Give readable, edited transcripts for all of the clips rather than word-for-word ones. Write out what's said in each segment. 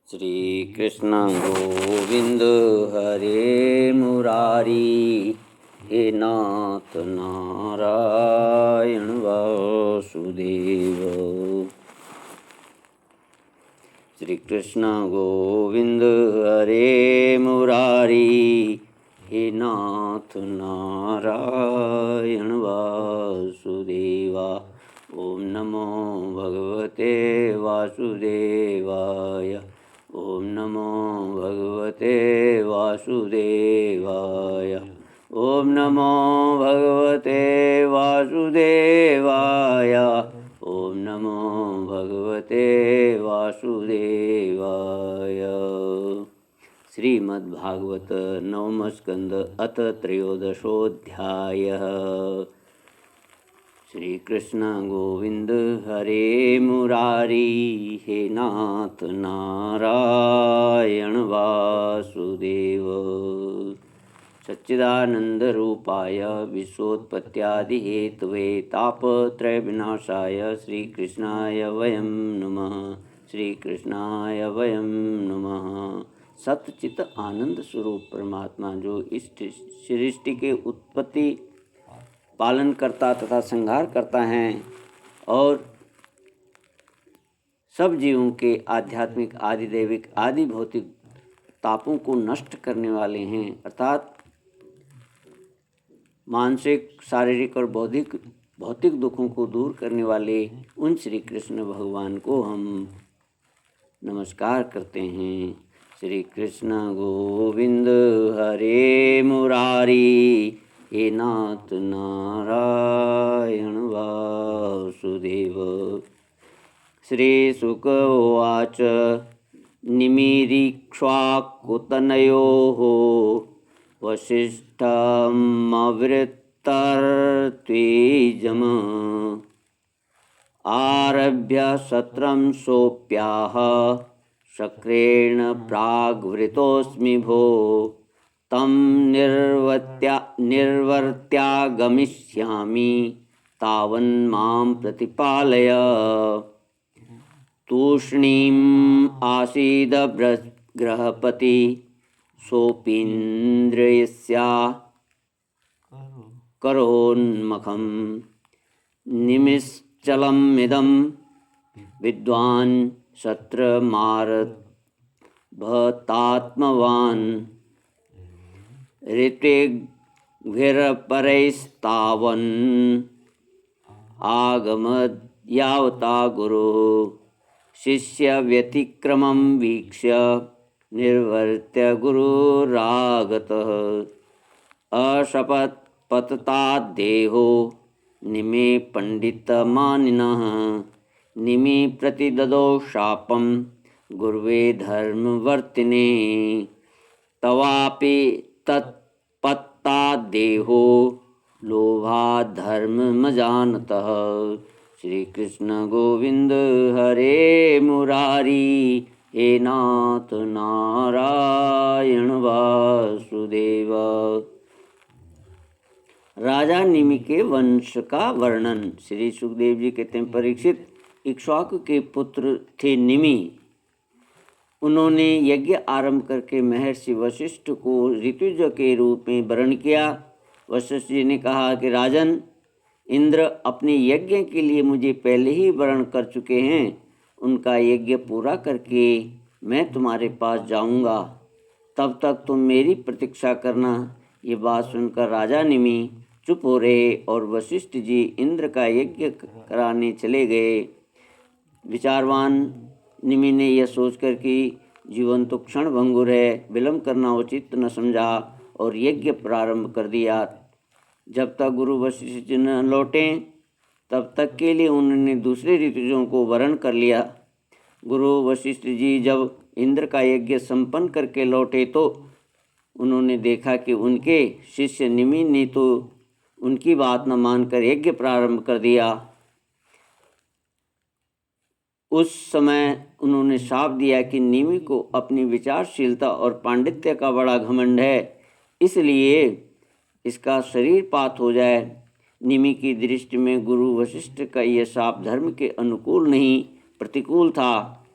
श्री कृष्ण गोविंद हरे मुरारी, हे नाथ नारायण वासुदेव। श्री कृष्ण गोविंद हरे मुरारी, हे नाथ नारायण वासुदेवा। ओम नमो भगवते वासुदेवाय। ओम नमो भगवते वासुदेवाय। ओम नमो भगवते वासुदेवाय। ओम नमो भगवते वासुदेवाय। श्रीमद्भागवत नवम स्कंद अथ त्रयोदशोऽध्यायः। श्री कृष्ण गोविंद हरे मुरारी, हे नाथ नारायण वासुदेव। सच्चिदानंद रूपाय विश्वोत्पत्त्यादिहेतवे तापत्रय विनाशाय श्रीकृष्णाय वयं नमः। श्रीकृष्णाय वयं नमः। सतचित आनंद स्वरूप परमात्मा जो इस सृष्टि के उत्पत्ति, पालन करता तथा संहार करता है और सब जीवों के आध्यात्मिक, आदिदैविक, आदि भौतिक तापों को नष्ट करने वाले हैं, अर्थात मानसिक, शारीरिक और भौतिक दुखों को दूर करने वाले उन श्री कृष्ण भगवान को हम नमस्कार करते हैं। श्री कृष्ण गोविंद हरे मुरारी, हे नाथ नारायण वासुदेव। श्रीशुक उवाच निमीरीक्ष्वाकुतनयोः वसिष्ठमवृत्तर्त्वीजम् आरभ्य सत्रं सोऽप्याह शक्रेण प्राग्वृतोऽस्मि भो तं निर्वर्त्यागमिष्यामि तावन्मां प्रतिपालय। तूष्णीम् आसीद गृहपति सोऽपीन्द्रियस्या करोन्मखं निमिश्चलमिदं विद्वान् शत्रमारभतात्मवान् ऋत्विग्भिरपरैस्तावन् आगमद् यावता गुरुः शिष्य व्यतिक्रमं वीक्ष्य निर्वर्त्य गुरुरागतः अशपथ पतताद्देहो निमे पंडितमानिनः निमि प्रतिददौ शापं गुर्वे धर्मवर्तिने तवापि तत्पत्ताद्देहो लोभात् धर्ममजानतः। श्री कृष्ण गोविंद हरे मुरारी, हे नाथ नारायण वासुदेव। राजा निमि के वंश का वर्णन। श्री सुखदेव जी कहते हैं, परीक्षित इक्ष्वाकु के पुत्र थे निमि। उन्होंने यज्ञ आरंभ करके महर्षि वशिष्ठ को ऋतुज के रूप में वरण किया। वशिष्ठ जी ने कहा कि राजन, इंद्र अपने यज्ञ के लिए मुझे पहले ही वरण कर चुके हैं। उनका यज्ञ पूरा करके मैं तुम्हारे पास जाऊंगा, तब तक तुम मेरी प्रतीक्षा करना। ये बात सुनकर राजा निमि चुप हो रहे और वशिष्ठ जी इंद्र का यज्ञ कराने चले गए। विचारवान निमि ने यह सोचकर कि जीवन तो क्षण भंगुर है, विलंब करना उचित न समझा और यज्ञ प्रारंभ कर दिया। जब तक गुरु वशिष्ठ जी न लौटे तब तक के लिए उन्होंने दूसरे ऋतुजों को वरण कर लिया। गुरु वशिष्ठ जी जब इंद्र का यज्ञ संपन्न करके लौटे तो उन्होंने देखा कि उनके शिष्य निमि ने तो उनकी बात न मानकर यज्ञ प्रारंभ कर दिया। उस समय उन्होंने शाप दिया कि निमि को अपनी विचारशीलता और पांडित्य का बड़ा घमंड है, इसलिए इसका शरीर पात हो जाए। निमि की दृष्टि में गुरु वशिष्ठ का यह शाप धर्म के अनुकूल नहीं, प्रतिकूल था।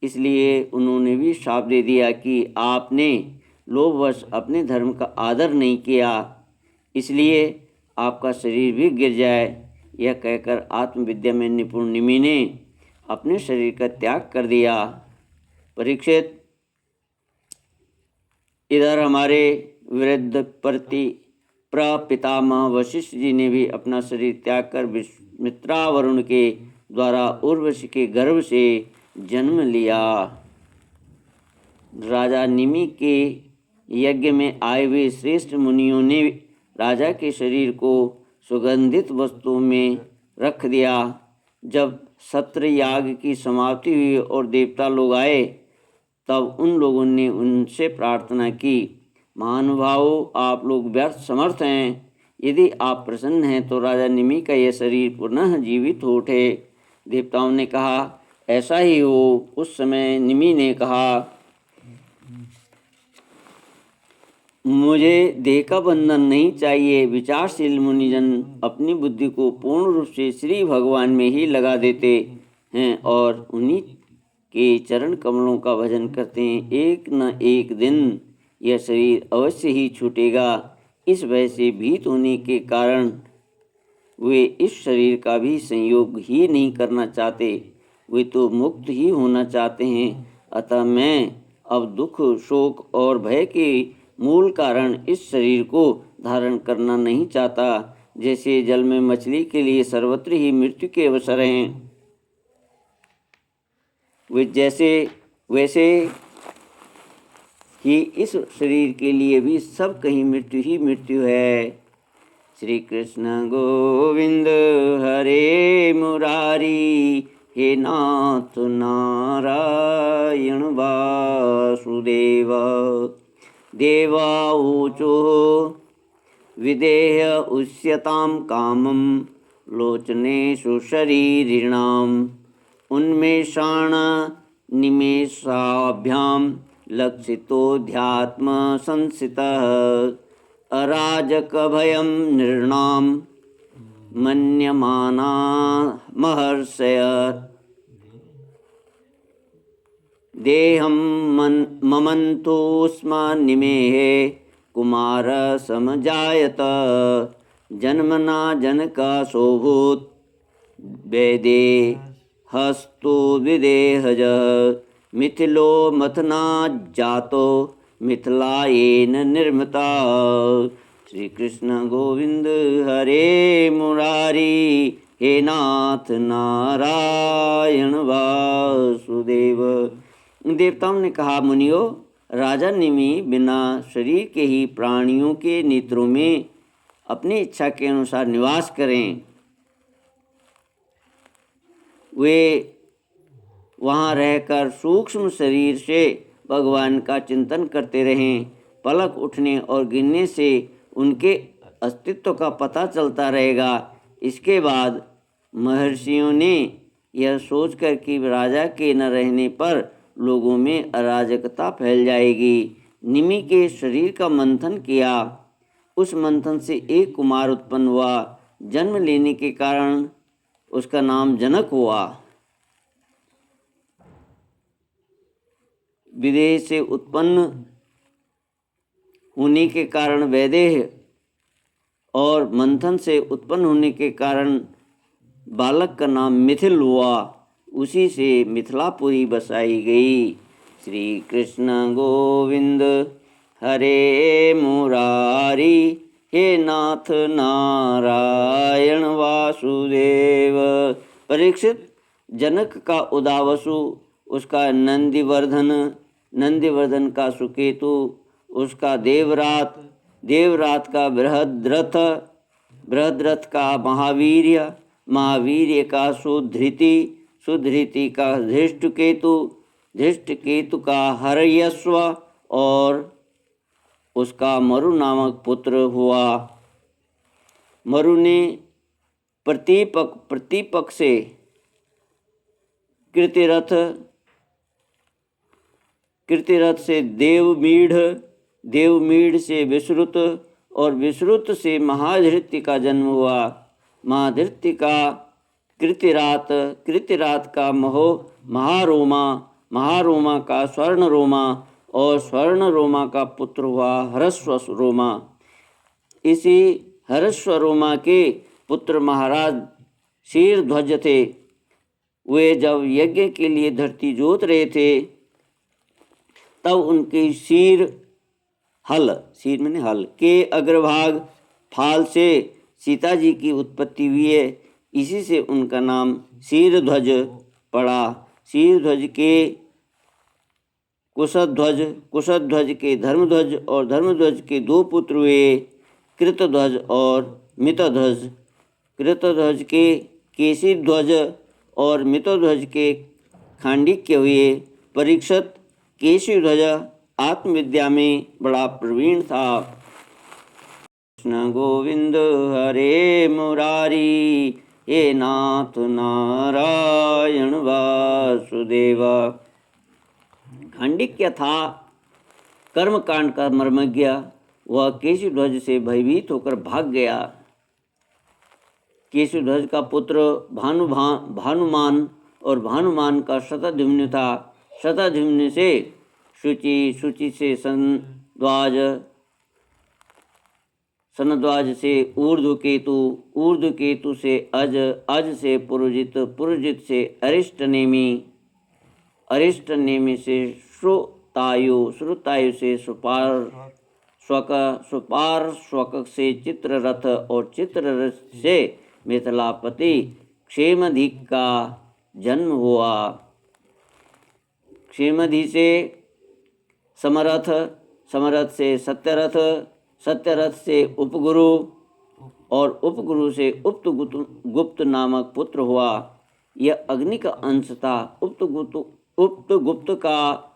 इसलिए उन्होंने भी श्राप दे दिया कि आपने लोभवश अपने धर्म का आदर नहीं किया, इसलिए आपका शरीर भी गिर जाए। यह कहकर आत्मविद्या में निपुण निमि ने अपने शरीर का त्याग कर दिया। परीक्षित, इधर हमारे वृद्ध प्रपितामह वशिष्ठ जी ने भी अपना शरीर त्याग कर विश्वामित्रावरुण के द्वारा उर्वशी के गर्भ से जन्म लिया। राजा निमि के यज्ञ में आए हुए श्रेष्ठ मुनियों ने राजा के शरीर को सुगंधित वस्तुओं में रख दिया। जब सत्र याग की समाप्ति हुई और देवता लोग आए, तब उन लोगों ने उनसे प्रार्थना की, महानुभावों, आप लोग व्यर्थ समर्थ हैं, यदि आप प्रसन्न हैं तो राजा निमि का यह शरीर पुनः जीवित हो उठे। देवताओं ने कहा, ऐसा ही हो। उस समय निमि ने कहा, मुझे देह का बंधन नहीं चाहिए। विचारशील मुनिजन अपनी बुद्धि को पूर्ण रूप से श्री भगवान में ही लगा देते हैं और उन्हीं के चरण कमलों का भजन करते हैं। एक न एक दिन यह शरीर अवश्य ही छूटेगा। इस भय से भीत होने के कारण वे इस शरीर का भी संयोग ही नहीं करना चाहते। वे तो मुक्त ही होना चाहते हैं। अतः मैं अब दुख, शोक और भय के मूल कारण इस शरीर को धारण करना नहीं चाहता। जैसे जल में मछली के लिए सर्वत्र ही मृत्यु के अवसर हैं, वैसे ही इस शरीर के लिए भी सब कहीं मृत्यु ही मृत्यु है। श्री कृष्ण गोविंद हरे मुरारी, हे नाथ नारायण वासुदेव। देवाऊचो विदेह उच्यतां कामं, लोचनेषु शरीरिणाम् उन्मेषाण निमेषाभ्यां लक्षितोऽध्यात्म संसितः। अराजकभयं नृणां मन्यमाना महर्षय, देहं ममन्तो स्म निमेः कुमार समजायत। जन्मना जनकासोऽभूत् वेदे हस्तो विदेहज। मिथिलो मथना जातो मिथिलायेन निर्मिता। श्री कृष्ण गोविंद हरे मुरारी, हे नाथ नारायण वासुदेव। देवताओं ने कहा, मुनियों, राजा निमि बिना शरीर के ही प्राणियों के नेत्रों में अपनी इच्छा के अनुसार निवास करें। वे वहाँ रहकर सूक्ष्म शरीर से भगवान का चिंतन करते रहें। पलक उठने और गिरने से उनके अस्तित्व का पता चलता रहेगा। इसके बाद महर्षियों ने यह सोचकर कि राजा के न रहने पर लोगों में अराजकता फैल जाएगी, निमि के शरीर का मंथन किया। उस मंथन से एक कुमार उत्पन्न हुआ। जन्म लेने के कारण उसका नाम जनक हुआ। विदेह से उत्पन्न होने के कारण वैदेह और मंथन से उत्पन्न होने के कारण बालक का नाम मिथिल हुआ। उसी से मिथिलापुरी बसाई गई। श्री कृष्ण गोविंद हरे मुरारी, हे नाथ नारायण वासुदेव। परीक्षित, जनक का उदावसु, उसका नंदिवर्धन का सुकेतु, उसका देवरात, देवरात का बृहद्रथ का महावीर्य का सुधृति, सुधृति का धृष्टकेतु, धृष्टकेतु का हर्यश्व और उसका मरु नामक पुत्र हुआ। मरु ने प्रतिपक से कृतिरथ से देवमीढ़ से विश्रुत और विश्रुत से महाधृत्य का जन्म हुआ। महाधृत्य का कृतिरात, कृतिरात का महारोमा, महारोमा का स्वर्ण रोमा और स्वर्ण रोमा का पुत्र हुआ हर्षव रोमा। इसी हर्षव रोमा के पुत्र महाराज शीरध्वज थे। वे जब यज्ञ के लिए धरती जोत रहे थे तब उनके शीर मैंने हल के अग्रभाग फाल से सीता जी की उत्पत्ति हुई है। इसी से उनका नाम शीरध्वज पड़ा। शीरध्वज के कुशध्वज, कुशध्वज के धर्मध्वज और धर्मध्वज के दो पुत्र हुए, कृतध्वज और मितध्वज। कृतध्वज के केशीध्वज और मितध्वज के खांडिक्य हुए। परीक्षित केशीध्वज आत्मविद्या में बड़ा प्रवीण था। कृष्ण गोविंद हरे मुरारी, हे नाथ नारायण वासुदेव। खांडिक्य था कर्मकांड का मर्मज्ञ। वह केशीध्वज से भयभीत होकर भाग गया। केशीध्वज का पुत्र भानुमान और भानुमान का शतधुम्न था। शतधुम्न से शुचि, शुचि से सनद्वाज, सनद्वाज से ऊर्ध्वकेतु, ऊर्ध्वकेतु से अज, अज से पुरुजित, पुरुजित से अरिष्टनेमि, अरिष्टनेमि से श्रुतायु, श्रुतायु से सुपार्श्वक, सुपार्श्वक से चित्ररथ और चित्ररथ से मिथिलापति क्षेमधिक का जन्म हुआ। क्षेमधि से समरथ, समरथ से सत्यरथ, सत्यरथ से उपगुरु और उपगुरु से गुप्त नामक पुत्र हुआ। यह अग्नि का अंश था। गुप्त का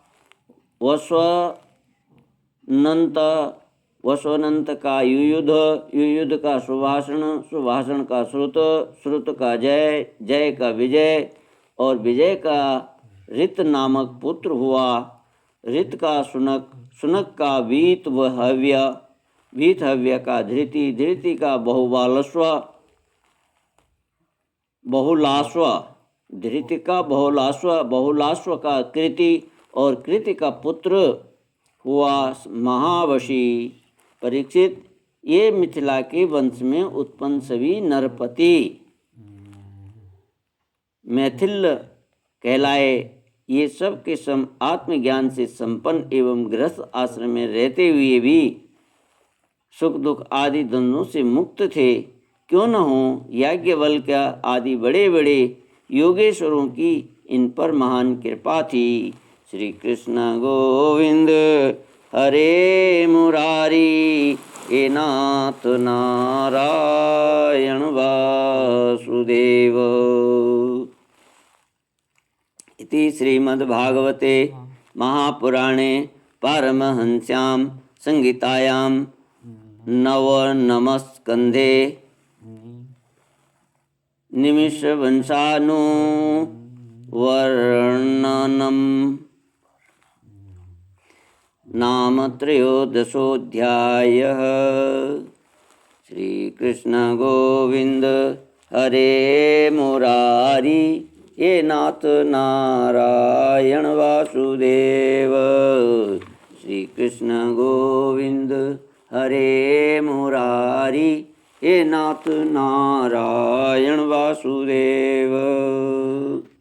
वस्वनंत का युयुध, युयुध का सुभाषण, सुभाषण का श्रुत, श्रुत का जय, जय का विजय और विजय का ऋत नामक पुत्र हुआ। ऋत का सुनक, सुनक का वीत व हव्य, वीत हव्य का धृति, धृति का बहुलाश्व, धृति का बहुलाश्व, बहुलाश्व का कृति और कृति का पुत्र हुआ महावशी। परीक्षित, ये मिथिला के वंश में उत्पन्न सभी नरपति मैथिल कहलाए। ये सब के सम आत्मज्ञान से संपन्न एवं गृहस्थ आश्रम में रहते हुए भी सुख दुख आदि द्वंद्वों से मुक्त थे। क्यों न हो, याज्ञवल्क्य आदि बड़े बड़े योगेश्वरों की इन पर महान कृपा थी। श्री कृष्ण गोविंद हरे मुरारी, हे नाथ नारायण वासुदेव। इति श्रीमद्भागवते महापुराणे पारमहंस्यां संहितायां नवनमस्कन्धे निमिषवंशानुवर्णनं नाम त्रयोदशोऽध्यायः। श्रीकृष्ण गोविंद हरे मुरारी, हे नाथ नारायण वासुदेव। श्रीकृष्ण गोविंद हरे मुरारी, हे नाथ नारायण वासुदेव।